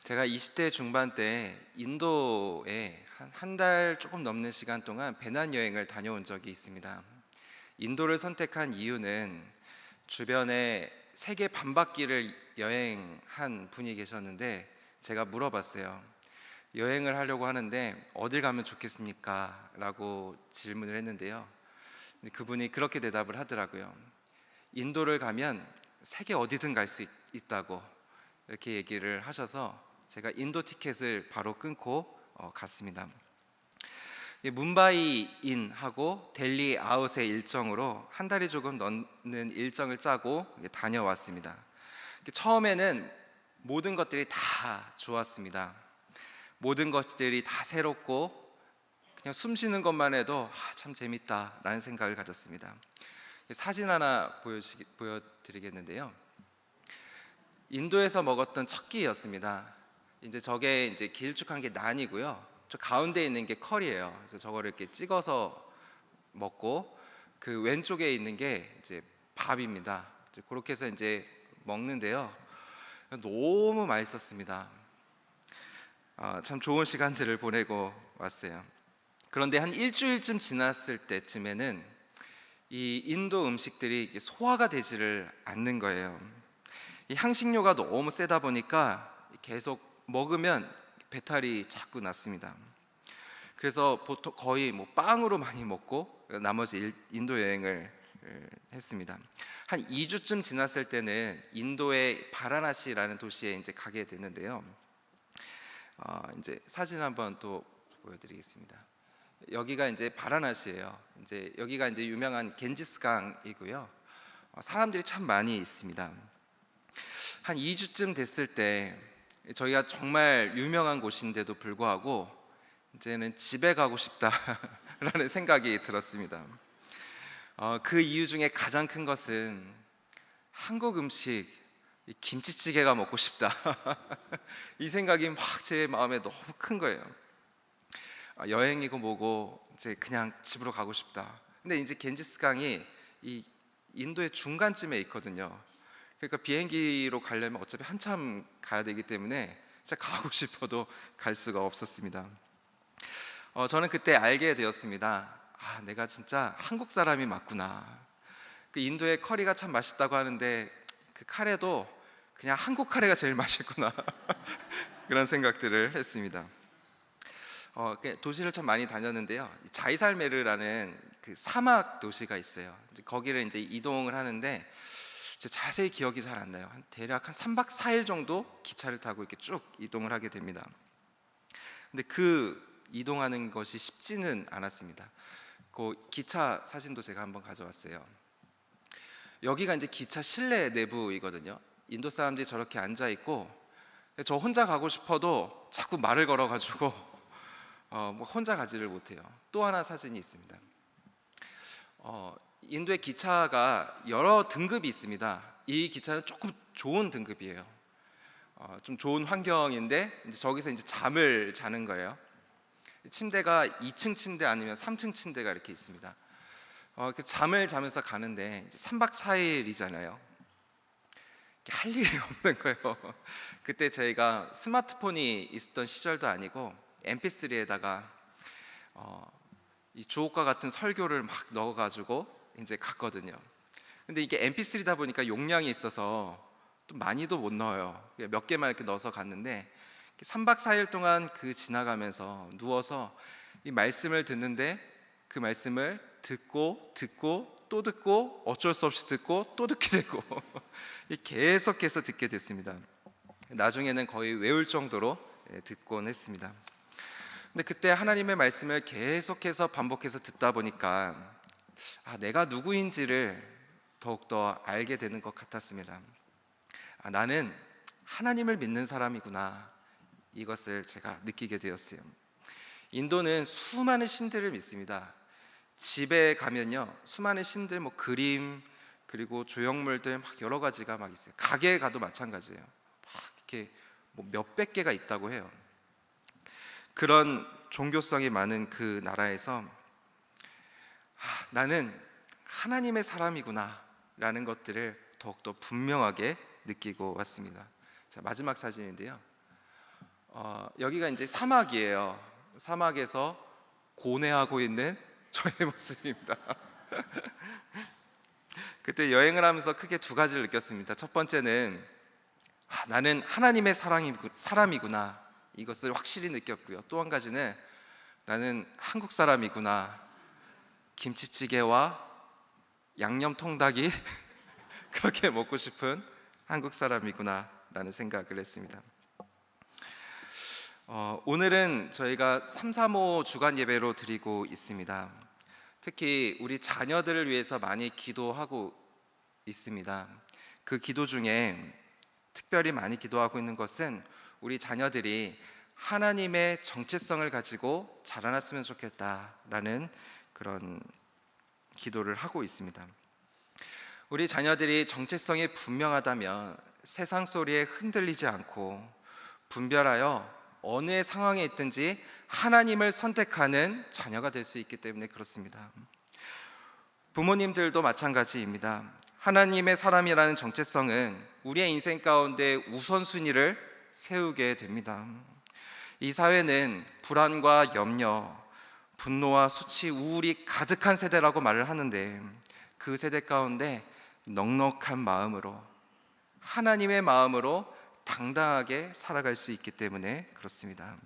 제가 20대 중반 때 인도에 한 달 조금 넘는 시간 동안 배낭여행을 다녀온 적이 있습니다. 인도를 선택한 이유는 주변에 세계 반바퀴를 여행한 분이 계셨는데, 제가 물어봤어요. 여행을 하려고 하는데 어딜 가면 좋겠습니까? 라고 질문을 했는데요. 근데 그분이 그렇게 대답을 하더라고요. 인도를 가면 세계 어디든 갈 수 있다고 이렇게 얘기를 하셔서 제가 인도 티켓을 바로 끊고 갔습니다. 뭄바이 인하고 델리 아웃의 일정으로 한 달이 조금 넘는 일정을 짜고 다녀왔습니다. 처음에는 모든 것들이 다 좋았습니다. 모든 것들이 다 새롭고 그냥 숨 쉬는 것만 해도 참 재밌다라는 생각을 가졌습니다. 사진 하나 보여드리겠는데요. 인도에서 먹었던 첫 끼였습니다. 저게 길쭉한 게 난이고요. 저 가운데 있는 게 커리예요. 그래서 저거를 이렇게 찍어서 먹고, 그 왼쪽에 있는 게 밥입니다. 그렇게 해서 먹는데요. 너무 맛있었습니다. 참 좋은 시간들을 보내고 왔어요. 그런데 한 일주일쯤 지났을 때쯤에는 이 인도 음식들이 소화가 되지를 않는 거예요. 이 향신료가 너무 세다 보니까 계속 먹으면 배탈이 자꾸 났습니다. 그래서 보통 거의 빵으로 많이 먹고 나머지 인도 여행을 했습니다. 한 2주쯤 지났을 때는 인도의 바라나시라는 도시에 가게 됐는데요. 사진 한번 또 보여드리겠습니다. 여기가 바라나시예요. 여기가 유명한 겐지스 강이고요. 사람들이 참 많이 있습니다. 한 2주쯤 됐을 때 저희가 정말 유명한 곳인데도 불구하고 이제는 집에 가고 싶다라는 생각이 들었습니다. 그 이유 중에 가장 큰 것은 한국 음식, 김치찌개가 먹고 싶다 이 생각이 막 제 마음에 너무 큰 거예요. 여행이고 뭐고 그냥 집으로 가고 싶다. 근데 겐지스 강이 이 인도의 중간쯤에 있거든요. 그러니까 비행기로 가려면 어차피 한참 가야 되기 때문에 진짜 가고 싶어도 갈 수가 없었습니다. 저는 그때 알게 되었습니다. 내가 진짜 한국 사람이 맞구나. 그 인도의 커리가 참 맛있다고 하는데 그 카레도 그냥 한국 카레가 제일 맛있구나 그런 생각들을 했습니다. 도시를 참 많이 다녔는데요. 자이살메르라는 그 사막 도시가 있어요. 거기를 이동을 하는데 자세히 기억이 잘 안 나요. 대략 한 3박 4일 정도 기차를 타고 이렇게 쭉 이동을 하게 됩니다. 근데 그 이동하는 것이 쉽지는 않았습니다. 그 기차 사진도 제가 한번 가져왔어요. 여기가 기차 실내 내부이거든요. 인도 사람들이 저렇게 앉아 있고, 저 혼자 가고 싶어도 자꾸 말을 걸어가지고 혼자 가지를 못해요. 또 하나 사진이 있습니다. 인도의 기차가 여러 등급이 있습니다. 이 기차는 조금 좋은 등급이에요. 좀 좋은 환경인데 저기서 잠을 자는 거예요. 침대가 2층 침대 아니면 3층 침대가 이렇게 있습니다. 잠을 자면서 가는데 3박 4일이잖아요. 할 일이 없는 거예요. 그때 저희가 스마트폰이 있었던 시절도 아니고 MP3에다가 이 주옥과 같은 설교를 막 넣어가지고 갔거든요. 근데 이게 MP3다 보니까 용량이 있어서 또 많이도 못 넣어요. 몇 개만 이렇게 넣어서 갔는데 3박 4일 동안 지나가면서 누워서 이 말씀을 듣는데, 그 말씀을 듣고 또 듣고 어쩔 수 없이 듣고 또 듣게 되고 계속해서 듣게 됐습니다. 나중에는 거의 외울 정도로 듣곤 했습니다. 근데 그때 하나님의 말씀을 계속해서 반복해서 듣다 보니까 내가 누구인지를 더욱더 알게 되는 것 같았습니다. 나는 하나님을 믿는 사람이구나, 이것을 제가 느끼게 되었어요. 인도는 수많은 신들을 믿습니다. 집에 가면요, 수많은 신들, 그림, 그리고 조형물들 막 여러 가지가 막 있어요. 가게에 가도 마찬가지예요. 막 이렇게 몇백 개가 있다고 해요. 그런 종교성이 많은 그 나라에서 나는 하나님의 사람이구나 라는 것들을 더욱더 분명하게 느끼고 왔습니다. 자, 마지막 사진인데요. 여기가 이제 사막이에요. 사막에서 고뇌하고 있는 저의 모습입니다. 그때 여행을 하면서 크게 두 가지를 느꼈습니다. 첫 번째는 나는 하나님의 사람이구나, 이것을 확실히 느꼈고요. 또 한 가지는 나는 한국 사람이구나, 김치찌개와 양념통닭이 그렇게 먹고 싶은 한국 사람이구나 라는 생각을 했습니다. 오늘은 저희가 335 주간 예배로 드리고 있습니다. 특히 우리 자녀들을 위해서 많이 기도하고 있습니다. 그 기도 중에 특별히 많이 기도하고 있는 것은 우리 자녀들이 하나님의 정체성을 가지고 자라났으면 좋겠다라는 그런 기도를 하고 있습니다. 우리 자녀들이 정체성이 분명하다면 세상 소리에 흔들리지 않고 분별하여 어느 상황에 있든지 하나님을 선택하는 자녀가 될 수 있기 때문에 그렇습니다. 부모님들도 마찬가지입니다. 하나님의 사람이라는 정체성은 우리의 인생 가운데 우선순위를 세우게 됩니다. 이 사회는 불안과 염려, 분노와 수치, 우울이 가득한 세대라고 말을 하는데, 그 세대 가운데 넉넉한 마음으로, 하나님의 마음으로 당당하게 살아갈 수 있기 때문에 그렇습니다.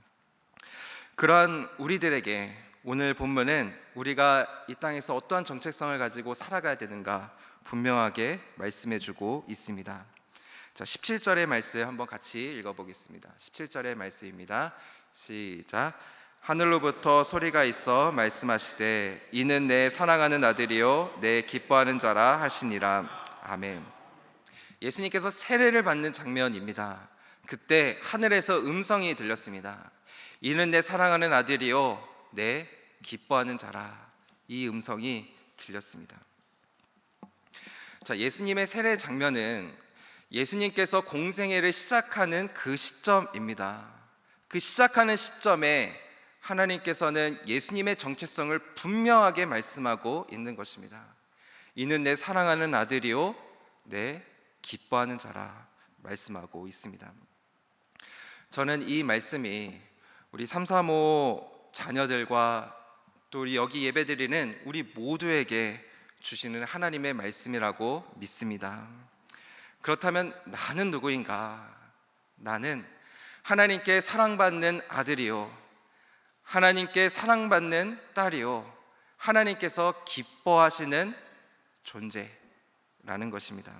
그러한 우리들에게 오늘 본문은 우리가 이 땅에서 어떠한 정체성을 가지고 살아가야 되는가 분명하게 말씀해주고 있습니다. 자, 17절의 말씀 한번 같이 읽어보겠습니다. 17절의 말씀입니다. 시작. 하늘로부터 소리가 있어 말씀하시되 이는 내 사랑하는 아들이요 내 기뻐하는 자라 하시니라. 아멘. 예수님께서 세례를 받는 장면입니다. 그때 하늘에서 음성이 들렸습니다. 이는 내 사랑하는 아들이요 내 기뻐하는 자라. 이 음성이 들렸습니다. 자, 예수님의 세례 장면은 예수님께서 공생애를 시작하는 그 시점입니다. 그 시작하는 시점에 하나님께서는 예수님의 정체성을 분명하게 말씀하고 있는 것입니다. 이는 내 사랑하는 아들이요 내 기뻐하는 자라 말씀하고 있습니다. 저는 이 말씀이 우리 335 자녀들과 또 우리 여기 예배드리는 우리 모두에게 주시는 하나님의 말씀이라고 믿습니다. 그렇다면 나는 누구인가? 나는 하나님께 사랑받는 아들이요 하나님께 사랑받는 딸이요 하나님께서 기뻐하시는 존재라는 것입니다.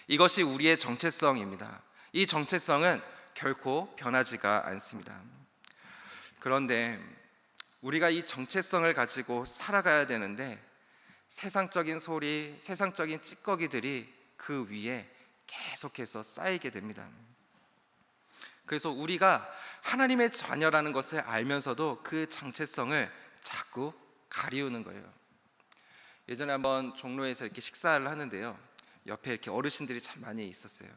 이것이 우리의 정체성입니다. 이 정체성은 결코 변하지가 않습니다. 그런데 우리가 이 정체성을 가지고 살아가야 되는데 세상적인 소리, 세상적인 찌꺼기들이 그 위에 계속해서 쌓이게 됩니다. 그래서 우리가 하나님의 자녀라는 것을 알면서도 그 정체성을 자꾸 가리우는 거예요. 예전에 한번 종로에서 이렇게 식사를 하는데요, 옆에 이렇게 어르신들이 참 많이 있었어요.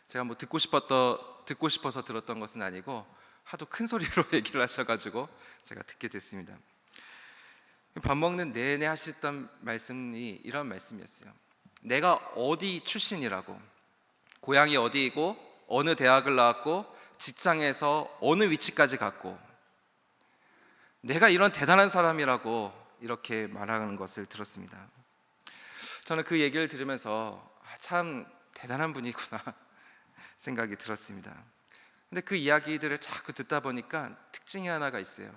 제가 뭐 듣고 싶어서 들었던 것은 아니고 하도 큰 소리로 얘기를 하셔가지고 제가 듣게 됐습니다. 밥 먹는 내내 하셨던 말씀이 이런 말씀이었어요. 내가 어디 출신이라고, 고향이 어디이고 어느 대학을 나왔고 직장에서 어느 위치까지 갔고 내가 이런 대단한 사람이라고 이렇게 말하는 것을 들었습니다. 저는 그 얘기를 들으면서 참 대단한 분이구나 생각이 들었습니다. 근데 그 이야기들을 자꾸 듣다 보니까 특징이 하나가 있어요.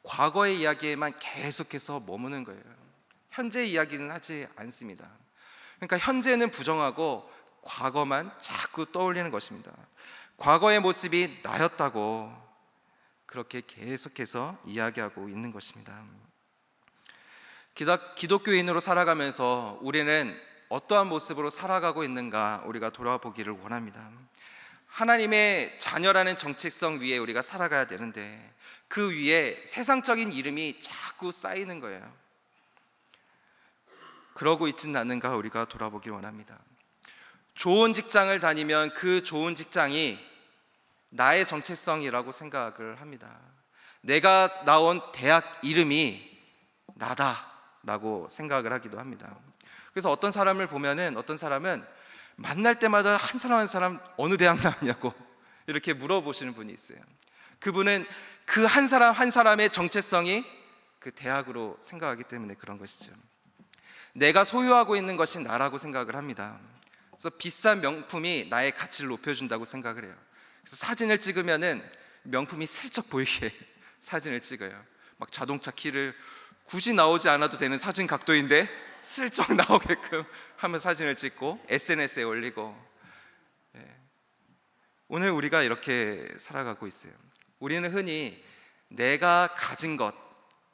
과거의 이야기에만 계속해서 머무는 거예요. 현재 이야기는 하지 않습니다. 그러니까 현재는 부정하고 과거만 자꾸 떠올리는 것입니다. 과거의 모습이 나였다고 그렇게 계속해서 이야기하고 있는 것입니다. 기독교인으로 살아가면서 우리는 어떠한 모습으로 살아가고 있는가 우리가 돌아보기를 원합니다. 하나님의 자녀라는 정체성 위에 우리가 살아가야 되는데 그 위에 세상적인 이름이 자꾸 쌓이는 거예요. 그러고 있지는 않는가 우리가 돌아보길 원합니다. 좋은 직장을 다니면 그 좋은 직장이 나의 정체성이라고 생각을 합니다. 내가 나온 대학 이름이 나다라고 생각을 하기도 합니다. 그래서 어떤 사람을 보면은 어떤 사람은 만날 때마다 한 사람 한 사람 어느 대학 나왔냐고 이렇게 물어보시는 분이 있어요. 그분은 그 한 사람 한 사람의 정체성이 그 대학으로 생각하기 때문에 그런 것이죠. 내가 소유하고 있는 것이 나라고 생각을 합니다. 그래서 비싼 명품이 나의 가치를 높여준다고 생각을 해요. 그래서 사진을 찍으면은 명품이 슬쩍 보이게 사진을 찍어요. 막 자동차 키를 굳이 나오지 않아도 되는 사진 각도인데 슬쩍 나오게끔 하면 사진을 찍고 SNS에 올리고. 오늘 우리가 이렇게 살아가고 있어요. 우리는 흔히 내가 가진 것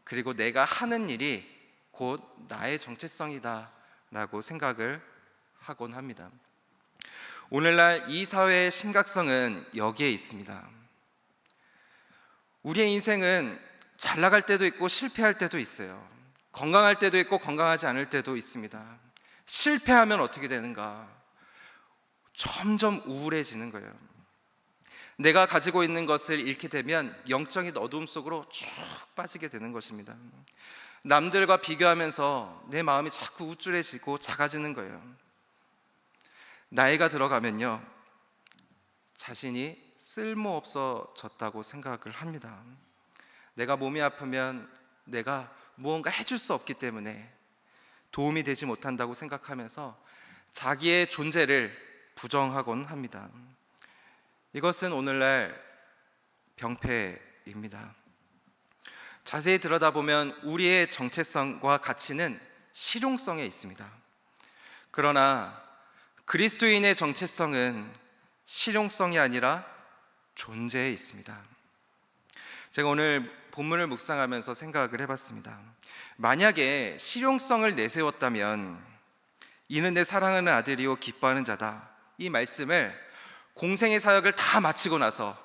그리고 내가 하는 일이 곧 나의 정체성이다 라고 생각을 하곤 합니다. 오늘날 이 사회의 심각성은 여기에 있습니다. 우리의 인생은 잘 나갈 때도 있고 실패할 때도 있어요. 건강할 때도 있고 건강하지 않을 때도 있습니다. 실패하면 어떻게 되는가? 점점 우울해지는 거예요. 내가 가지고 있는 것을 잃게 되면 영적인 어두움 속으로 쭉 빠지게 되는 것입니다. 남들과 비교하면서 내 마음이 자꾸 우쭐해지고 작아지는 거예요. 나이가 들어가면요, 자신이 쓸모없어졌다고 생각을 합니다. 내가 몸이 아프면 내가 무언가 해줄 수 없기 때문에 도움이 되지 못한다고 생각하면서 자기의 존재를 부정하곤 합니다. 이것은 오늘날 병폐입니다. 자세히 들여다보면 우리의 정체성과 가치는 실용성에 있습니다. 그러나 그리스도인의 정체성은 실용성이 아니라 존재에 있습니다. 제가 오늘 본문을 묵상하면서 생각을 해봤습니다. 만약에 실용성을 내세웠다면 이는 내 사랑하는 아들이요 기뻐하는 자다, 이 말씀을 공생의 사역을 다 마치고 나서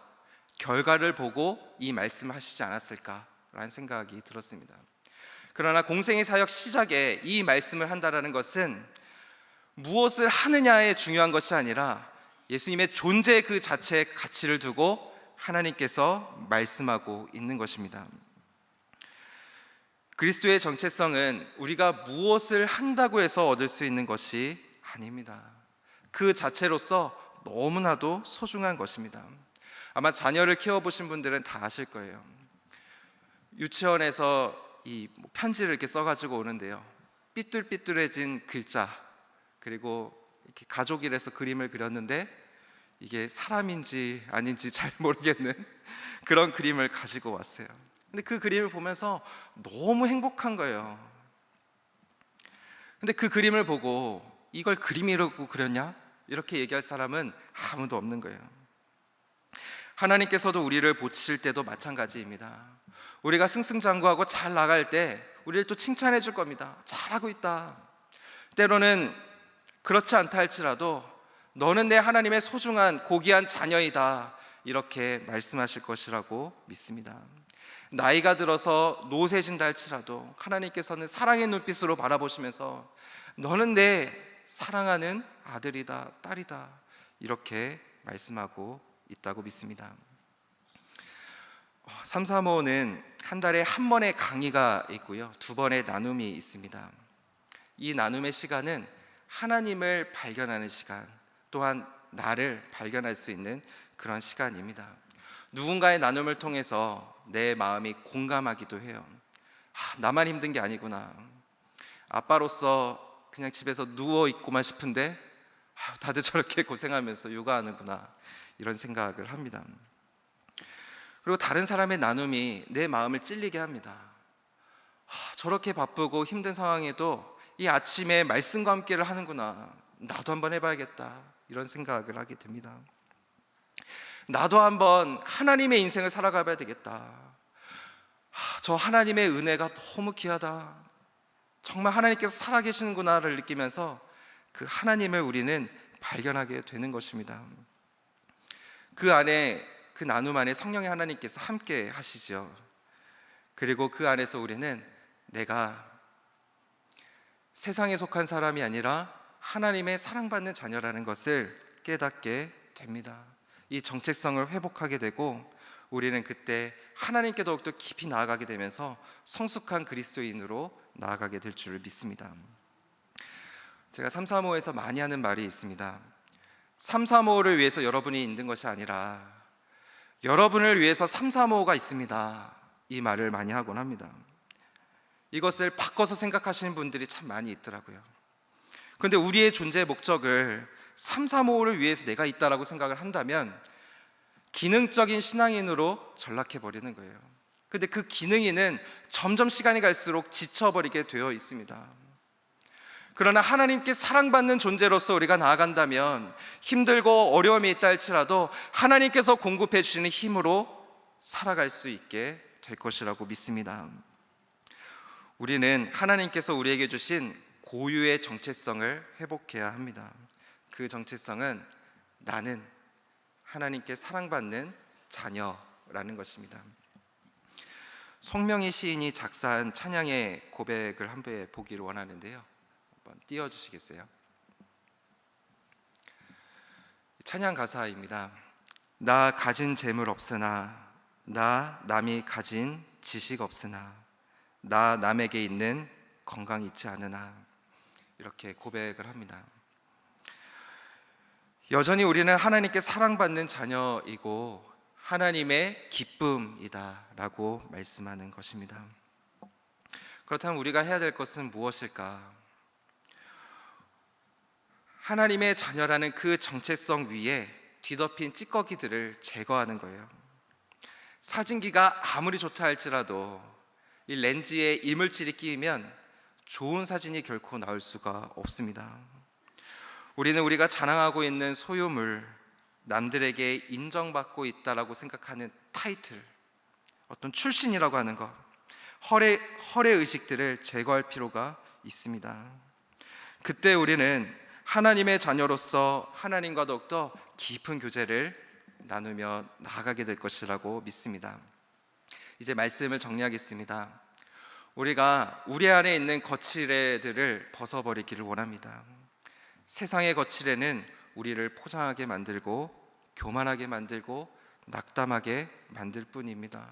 결과를 보고 이 말씀을 하시지 않았을까라는 생각이 들었습니다. 그러나 공생의 사역 시작에 이 말씀을 한다는 것은 무엇을 하느냐에 중요한 것이 아니라 예수님의 존재 그 자체의 가치를 두고 하나님께서 말씀하고 있는 것입니다. 그리스도의 정체성은 우리가 무엇을 한다고 해서 얻을 수 있는 것이 아닙니다. 그 자체로서 너무나도 소중한 것입니다. 아마 자녀를 키워보신 분들은 다 아실 거예요. 유치원에서 이 편지를 이렇게 써가지고 오는데요, 삐뚤삐뚤해진 글자, 그리고 이렇게 가족이라서 그림을 그렸는데 이게 사람인지 아닌지 잘 모르겠는 그런 그림을 가지고 왔어요. 근데 그 그림을 보면서 너무 행복한 거예요. 근데 그 그림을 보고 이걸 그림이라고 그렸냐? 이렇게 얘기할 사람은 아무도 없는 거예요. 하나님께서도 우리를 보실 때도 마찬가지입니다. 우리가 승승장구하고 잘 나갈 때 우리를 또 칭찬해 줄 겁니다. 잘하고 있다. 때로는 그렇지 않다 할지라도 너는 내 하나님의 소중한 고귀한 자녀이다, 이렇게 말씀하실 것이라고 믿습니다. 나이가 들어서 노쇠진다 할지라도 하나님께서는 사랑의 눈빛으로 바라보시면서 너는 내 사랑하는 아들이다, 딸이다, 이렇게 말씀하고 있다고 믿습니다. 335는 한 달에 한 번의 강의가 있고요, 2번의 나눔이 있습니다. 이 나눔의 시간은 하나님을 발견하는 시간, 또한 나를 발견할 수 있는 그런 시간입니다. 누군가의 나눔을 통해서 내 마음이 공감하기도 해요. 나만 힘든 게 아니구나. 아빠로서 그냥 집에서 누워있고만 싶은데 다들 저렇게 고생하면서 육아하는구나, 이런 생각을 합니다. 그리고 다른 사람의 나눔이 내 마음을 찔리게 합니다. 저렇게 바쁘고 힘든 상황에도 이 아침에 말씀과 함께를 하는구나, 나도 한번 해봐야겠다, 이런 생각을 하게 됩니다. 나도 한번 하나님의 인생을 살아가 봐야 되겠다. 저 하나님의 은혜가 너무 귀하다, 정말 하나님께서 살아계시는구나를 느끼면서 그 하나님을 우리는 발견하게 되는 것입니다. 그 안에, 그 나눔 안에 성령의 하나님께서 함께 하시죠. 그리고 그 안에서 우리는 내가 세상에 속한 사람이 아니라 하나님의 사랑받는 자녀라는 것을 깨닫게 됩니다. 이 정체성을 회복하게 되고 우리는 그때 하나님께 더욱더 깊이 나아가게 되면서 성숙한 그리스도인으로 나아가게 될 줄을 믿습니다. 제가 335에서 많이 하는 말이 있습니다. 삼사모를 위해서 여러분이 있는 것이 아니라 여러분을 위해서 삼사모가 있습니다, 이 말을 많이 하곤 합니다. 이것을 바꿔서 생각하시는 분들이 참 많이 있더라고요. 그런데 우리의 존재의 목적을 삼사모를 위해서 내가 있다라고 생각을 한다면 기능적인 신앙인으로 전락해 버리는 거예요. 근데 그 기능인은 점점 시간이 갈수록 지쳐버리게 되어 있습니다. 그러나 하나님께 사랑받는 존재로서 우리가 나아간다면 힘들고 어려움이 있다 할지라도 하나님께서 공급해 주시는 힘으로 살아갈 수 있게 될 것이라고 믿습니다. 우리는 하나님께서 우리에게 주신 고유의 정체성을 회복해야 합니다. 그 정체성은 나는 하나님께 사랑받는 자녀라는 것입니다. 송명희 시인이 작사한 찬양의 고백을 한번 보기를 원하는데요. 한번 띄워주시겠어요? 찬양 가사입니다. 나 가진 재물 없으나, 나 남이 가진 지식 없으나, 나 남에게 있는 건강 있지 않으나, 이렇게 고백을 합니다. 여전히 우리는 하나님께 사랑받는 자녀이고 하나님의 기쁨이다 라고 말씀하는 것입니다. 그렇다면 우리가 해야 될 것은 무엇일까? 하나님의 자녀라는 그 정체성 위에 뒤덮인 찌꺼기들을 제거하는 거예요. 사진기가 아무리 좋다 할지라도 이 렌즈에 이물질이 끼이면 좋은 사진이 결코 나올 수가 없습니다. 우리는 우리가 자랑하고 있는 소유물, 남들에게 인정받고 있다라고 생각하는 타이틀, 어떤 출신이라고 하는 것, 허례 의식들을 제거할 필요가 있습니다. 그때 우리는 하나님의 자녀로서 하나님과 더욱더 깊은 교제를 나누며 나아가게 될 것이라고 믿습니다. 이제 말씀을 정리하겠습니다. 우리가 우리 안에 있는 거칠애들을 벗어버리기를 원합니다. 세상의 거칠애는 우리를 포장하게 만들고 교만하게 만들고 낙담하게 만들 뿐입니다.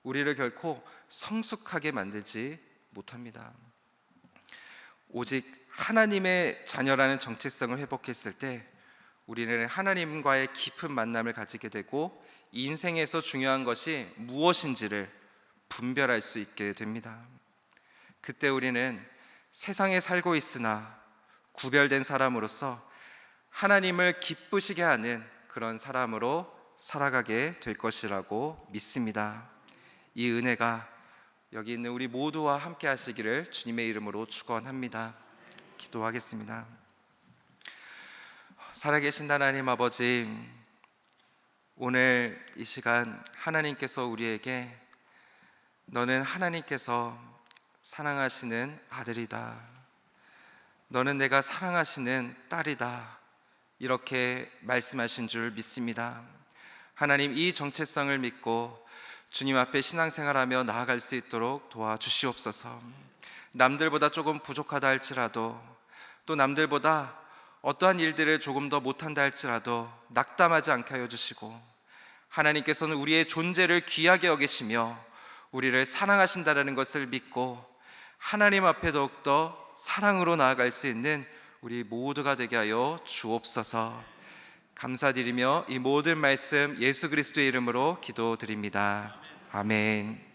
우리를 결코 성숙하게 만들지 못합니다. 오직 하나님의 자녀라는 정체성을 회복했을 때 우리는 하나님과의 깊은 만남을 가지게 되고 인생에서 중요한 것이 무엇인지를 분별할 수 있게 됩니다. 그때 우리는 세상에 살고 있으나 구별된 사람으로서 하나님을 기쁘시게 하는 그런 사람으로 살아가게 될 것이라고 믿습니다. 이 은혜가 여기 있는 우리 모두와 함께 하시기를 주님의 이름으로 축원합니다. 기도하겠습니다. 살아계신 하나님 아버지, 오늘 이 시간 하나님께서 우리에게 너는 하나님께서 사랑하시는 아들이다, 너는 내가 사랑하시는 딸이다, 이렇게 말씀하신 줄 믿습니다. 하나님, 이 정체성을 믿고 주님 앞에 신앙생활하며 나아갈 수 있도록 도와주시옵소서. 남들보다 조금 부족하다 할지라도, 또 남들보다 어떠한 일들을 조금 더 못한다 할지라도 낙담하지 않게 하여 주시고, 하나님께서는 우리의 존재를 귀하게 여기시며 우리를 사랑하신다는 것을 믿고 하나님 앞에 더욱더 사랑으로 나아갈 수 있는 우리 모두가 되게 하여 주옵소서. 감사드리며 이 모든 말씀 예수 그리스도의 이름으로 기도드립니다. 아멘.